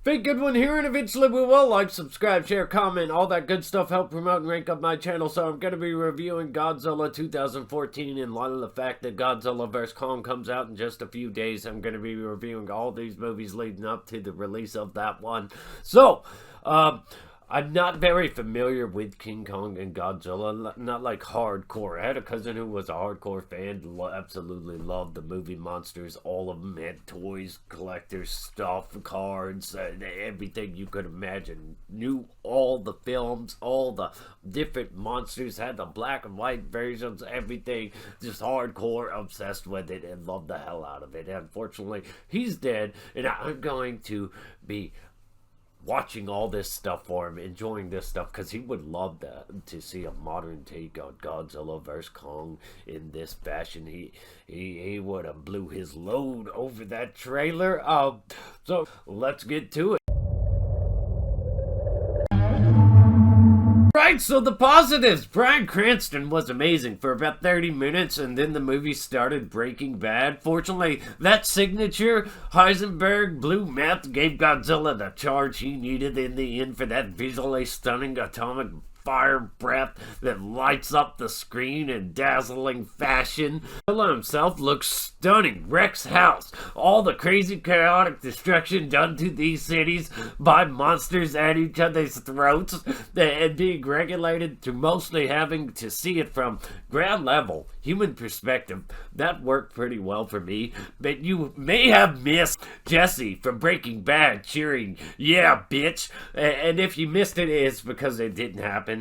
Big good one here, and eventually we will like, subscribe, share, comment, all that good stuff, help promote and rank up my channel. So I'm going to be reviewing Godzilla 2014 in light of the fact that Godzilla vs. Kong comes out in just a few days. I'm going to be reviewing all these movies leading up to the release of that one. So, I'm not very familiar with King Kong and Godzilla, not like hardcore. I had a cousin who was a hardcore fan, absolutely loved the movie monsters. All of them had toys, collectors, stuff, cards, everything you could imagine. Knew all the films, all the different monsters, had the black and white versions, everything. Just hardcore, obsessed with it, and loved the hell out of it. Unfortunately, he's dead, and I'm going to be watching all this stuff for him, enjoying this stuff, because he would love to see a modern take on Godzilla vs. Kong in this fashion. He would have blew his load over that trailer. So let's get to it. Right, so the positives. Bryan Cranston was amazing for about 30 minutes, and then the movie started breaking bad. Fortunately, that signature Heisenberg blue meth gave Godzilla the charge he needed in the end for that visually stunning atomic fire breath that lights up the screen in dazzling fashion. Godzilla himself looks stunning. Wrecks house. All the crazy chaotic destruction done to these cities by monsters at each other's throats and being regulated to mostly having to see it from ground level, human perspective. That worked pretty well for me. But you may have missed Jesse from Breaking Bad cheering, "Yeah, bitch." And if you missed it, it's because it didn't happen.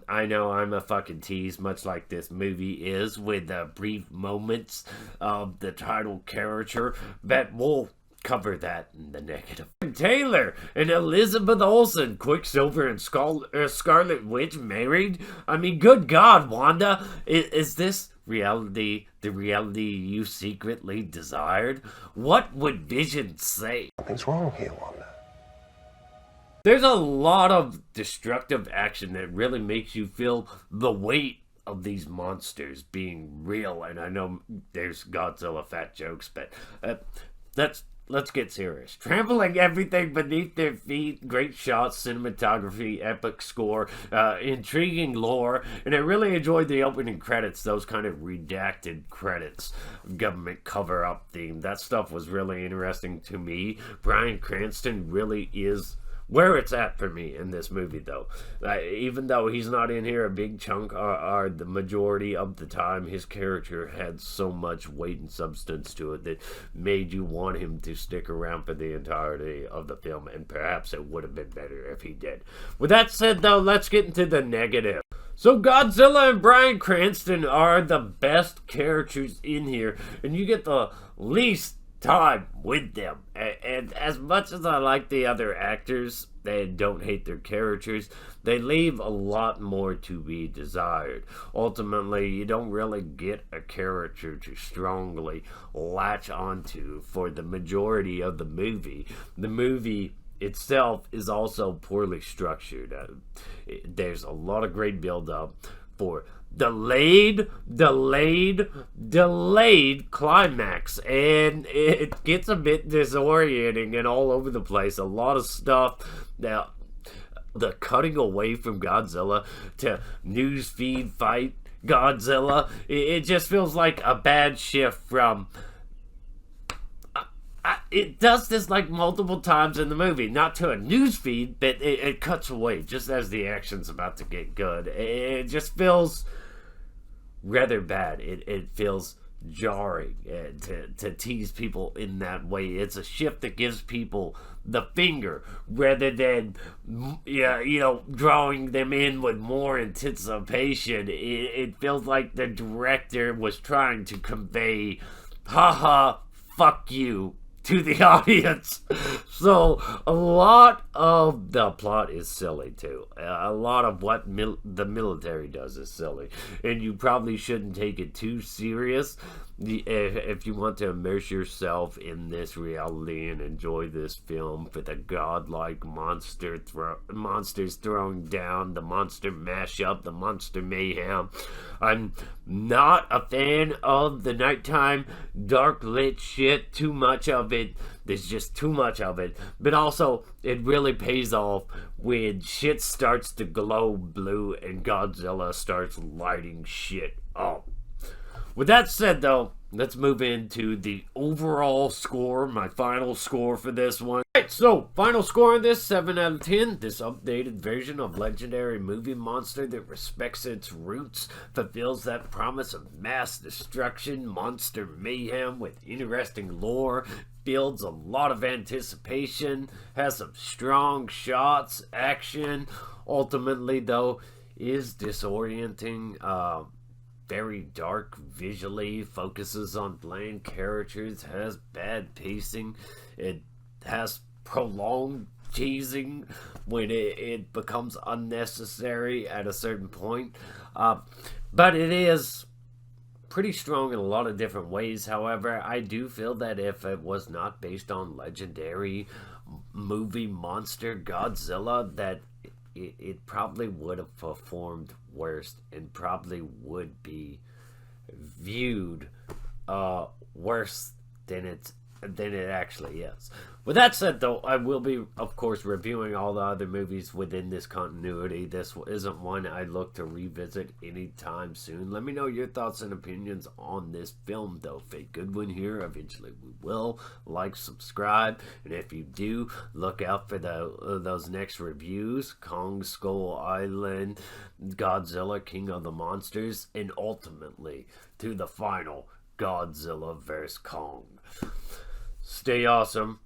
I know I'm a fucking tease, much like this movie is, with brief moments of the title character, but we'll cover that in the negative. Taylor and Elizabeth Olsen, Quicksilver and Scarlet Witch married? I mean, good God, Wanda, is this reality the reality you secretly desired? What would Vision say? Something's wrong here, Wanda. There's a lot of destructive action that really makes you feel the weight of these monsters being real. And I know there's Godzilla fat jokes, but let's get serious. Trampling everything beneath their feet, great shots, cinematography, epic score, intriguing lore, and I really enjoyed the opening credits, those kind of redacted credits, government cover-up theme. That stuff was really interesting to me. Bryan Cranston really is where it's at for me in this movie, though. Even though he's not in here a big chunk or the majority of the time, his character had so much weight and substance to it that made you want him to stick around for the entirety of the film, and perhaps it would have been better if he did. With that said, though, let's get into the negative. So Godzilla and Bryan Cranston are the best characters in here, and you get the least time with them. And as much as I like the other actors and don't hate their characters, they leave a lot more to be desired. Ultimately, you don't really get a character to strongly latch onto for the majority of the movie. The movie itself is also poorly structured. There's a lot of great build-up for delayed climax, and it gets a bit disorienting and all over the place. A lot of stuff. Now, the cutting away from Godzilla to newsfeed fight Godzilla, it just feels like a bad shift from... It does this like multiple times in the movie, not to a newsfeed, but it cuts away just as the action's about to get good. It just feels rather bad. It feels jarring to tease people in that way. It's a shift that gives people the finger rather than, drawing them in with more anticipation. It feels like the director was trying to convey, haha, fuck you, to the audience. So a lot of the plot is silly too. A lot of what the military does is silly, and you probably shouldn't take it too serious. if you want to immerse yourself in this reality and enjoy this film for the godlike monsters throwing down, the monster mashup, the monster mayhem. I'm not a fan of the nighttime dark lit shit. Too much of it. There's just too much of it. But also, it really pays off when shit starts to glow blue and Godzilla starts lighting shit up. With that said, though, let's move into the overall score, my final score for this one. Alright, so, final score on this, 7 out of 10. This updated version of legendary movie monster that respects its roots, fulfills that promise of mass destruction, monster mayhem with interesting lore, builds a lot of anticipation, has some strong shots, action, ultimately, though, is disorienting, very dark visually, focuses on bland characters, has bad pacing, it has prolonged teasing when it becomes unnecessary at a certain point. But it is pretty strong in a lot of different ways. However, I do feel that if it was not based on legendary movie monster Godzilla, that it probably would have performed worse and probably would be viewed worse than it actually is. With that said, though, I will be, of course, reviewing all the other movies within this continuity. This isn't one I look to revisit anytime soon. Let me know your thoughts and opinions on this film, though. Fake Goodwin here. Eventually we will. Like, subscribe, and if you do, look out for those next reviews. Kong Skull Island, Godzilla, King of the Monsters, and ultimately to the final Godzilla vs. Kong. Stay awesome.